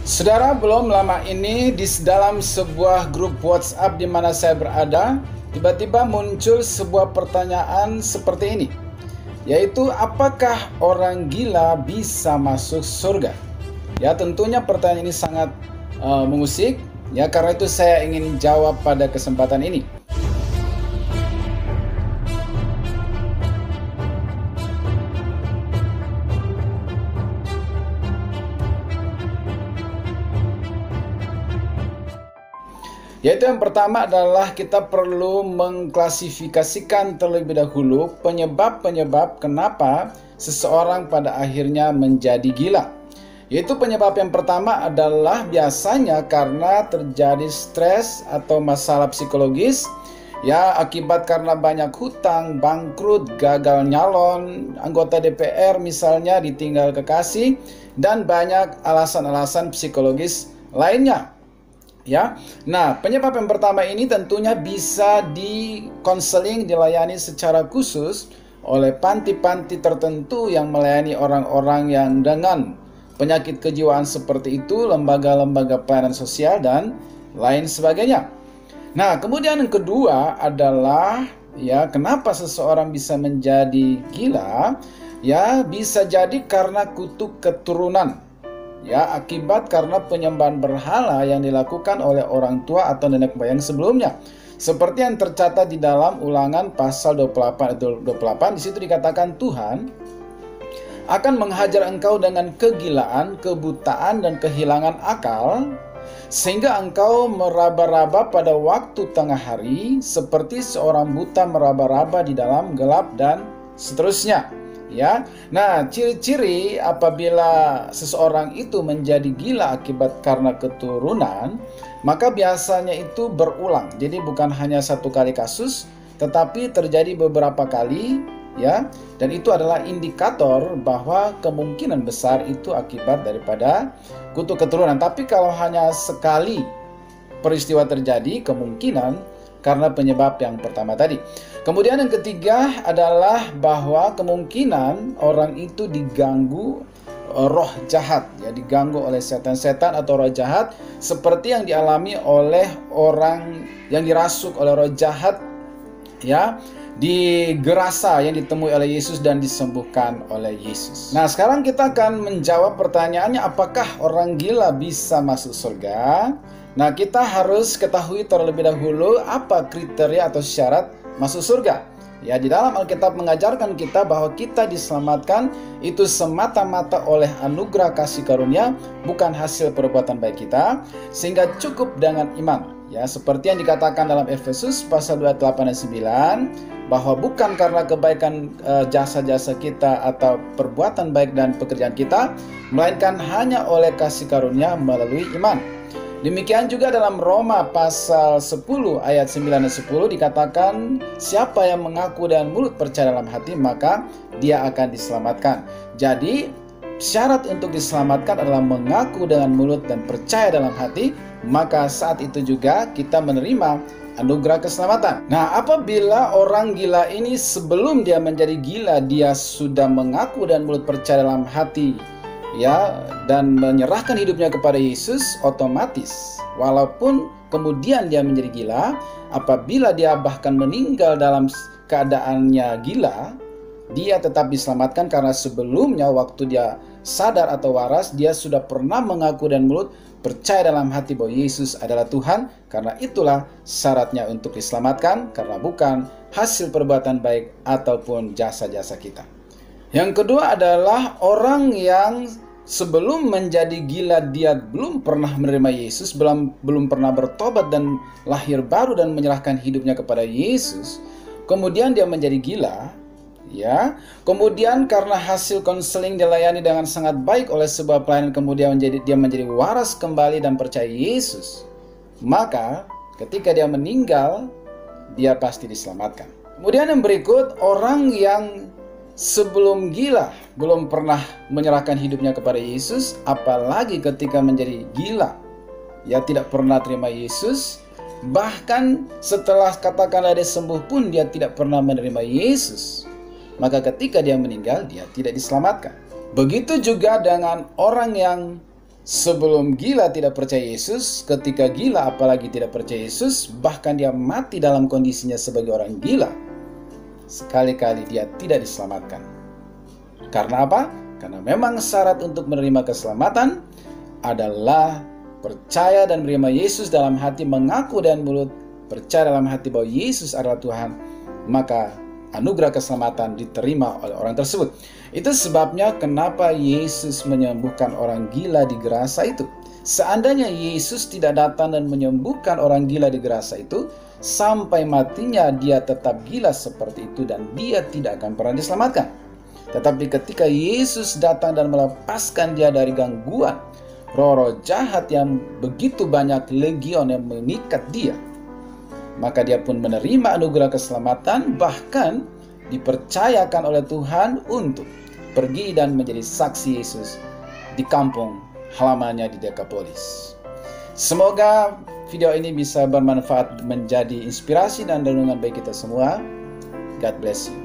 Saudara, belum lama ini di dalam sebuah grup WhatsApp di mana saya berada, tiba-tiba muncul sebuah pertanyaan seperti ini, yaitu apakah orang gila bisa masuk surga? Ya, tentunya pertanyaan ini sangat mengusik, ya, karena itu saya ingin jawab pada kesempatan ini. Yaitu yang pertama adalah kita perlu mengklasifikasikan terlebih dahulu penyebab-penyebab kenapa seseorang pada akhirnya menjadi gila. Yaitu penyebab yang pertama adalah biasanya karena terjadi stres atau masalah psikologis, ya, akibat karena banyak hutang, bangkrut, gagal nyalon, anggota DPR misalnya ditinggal kekasih, dan banyak alasan-alasan psikologis lainnya. Ya, nah penyebab yang pertama ini tentunya bisa dikonseling, dilayani secara khusus oleh panti-panti tertentu yang melayani orang-orang yang dengan penyakit kejiwaan seperti itu, lembaga-lembaga pelayanan sosial dan lain sebagainya. Nah, kemudian yang kedua adalah, ya, kenapa seseorang bisa menjadi gila? Ya, bisa jadi karena kutuk keturunan. Ya, akibat karena penyembahan berhala yang dilakukan oleh orang tua atau nenek moyang sebelumnya. Seperti yang tercatat di dalam Ulangan pasal 28 di situ dikatakan Tuhan akan menghajar engkau dengan kegilaan, kebutaan, dan kehilangan akal, sehingga engkau meraba-raba pada waktu tengah hari seperti seorang buta meraba-raba di dalam gelap, dan seterusnya. Ya, nah ciri-ciri apabila seseorang itu menjadi gila akibat karena keturunan, maka biasanya itu berulang. Jadi bukan hanya satu kali kasus, tetapi terjadi beberapa kali, ya. Dan itu adalah indikator bahwa kemungkinan besar itu akibat daripada kutuk keturunan. Tapi kalau hanya sekali peristiwa terjadi, kemungkinan karena penyebab yang pertama tadi. Kemudian yang ketiga adalah bahwa kemungkinan orang itu diganggu roh jahat, ya, diganggu oleh setan-setan atau roh jahat seperti yang dialami oleh orang yang dirasuk oleh roh jahat, ya, di Gerasa yang ditemui oleh Yesus dan disembuhkan oleh Yesus. Nah, sekarang kita akan menjawab pertanyaannya, apakah orang gila bisa masuk surga? Nah, kita harus ketahui terlebih dahulu apa kriteria atau syarat masuk surga. Ya, di dalam Alkitab mengajarkan kita bahwa kita diselamatkan itu semata-mata oleh anugerah kasih karunia, bukan hasil perbuatan baik kita, sehingga cukup dengan iman. Ya, seperti yang dikatakan dalam Efesus pasal 28 dan 9, bahwa bukan karena kebaikan jasa-jasa kita atau perbuatan baik dan pekerjaan kita, melainkan hanya oleh kasih karunia melalui iman. Demikian juga dalam Roma pasal 10 ayat 9 dan 10 dikatakan, siapa yang mengaku dengan mulut percaya dalam hati, maka dia akan diselamatkan. Jadi syarat untuk diselamatkan adalah mengaku dengan mulut dan percaya dalam hati, maka saat itu juga kita menerima anugerah keselamatan. Nah, apabila orang gila ini sebelum dia menjadi gila, dia sudah mengaku dan mulut percaya dalam hati, ya, dan menyerahkan hidupnya kepada Yesus, otomatis walaupun kemudian dia menjadi gila, apabila dia bahkan meninggal dalam keadaannya gila, dia tetap diselamatkan karena sebelumnya waktu dia sadar atau waras, dia sudah pernah mengaku dan mulut percaya dalam hati bahwa Yesus adalah Tuhan. Karena itulah syaratnya untuk diselamatkan, karena bukan hasil perbuatan baik ataupun jasa-jasa kita. Yang kedua adalah orang yang sebelum menjadi gila dia belum pernah menerima Yesus, belum pernah bertobat dan lahir baru dan menyerahkan hidupnya kepada Yesus. Kemudian dia menjadi gila, ya. Kemudian karena hasil konseling dilayani dengan sangat baik oleh sebuah pelayanan, kemudian dia menjadi waras kembali dan percaya Yesus. Maka ketika dia meninggal, dia pasti diselamatkan. Kemudian yang berikut, orang yang sebelum gila belum pernah menyerahkan hidupnya kepada Yesus, apalagi ketika menjadi gila, ya, tidak pernah terima Yesus, bahkan setelah katakanlah dia sembuh pun dia tidak pernah menerima Yesus, maka ketika dia meninggal dia tidak diselamatkan. Begitu juga dengan orang yang Sebelum gila tidak percaya Yesus, ketika gila apalagi tidak percaya Yesus, bahkan dia mati dalam kondisinya sebagai orang gila, sekali-kali dia tidak diselamatkan. Karena apa? Karena memang syarat untuk menerima keselamatan adalah percaya dan menerima Yesus dalam hati, mengaku dan mulut, percaya dalam hati bahwa Yesus adalah Tuhan, maka anugerah keselamatan diterima oleh orang tersebut. Itu sebabnya kenapa Yesus menyembuhkan orang gila di Gerasa itu. Seandainya Yesus tidak datang dan menyembuhkan orang gila di Gerasa itu, sampai matinya dia tetap gila seperti itu dan dia tidak akan pernah diselamatkan. Tetapi ketika Yesus datang dan melepaskan dia dari gangguan roh-roh jahat yang begitu banyak, legion yang mengikat dia, maka dia pun menerima anugerah keselamatan, bahkan dipercayakan oleh Tuhan untuk pergi dan menjadi saksi Yesus di kampung halamannya di Dekapolis. Semoga video ini bisa bermanfaat, menjadi inspirasi dan renungan bagi kita semua. God bless you.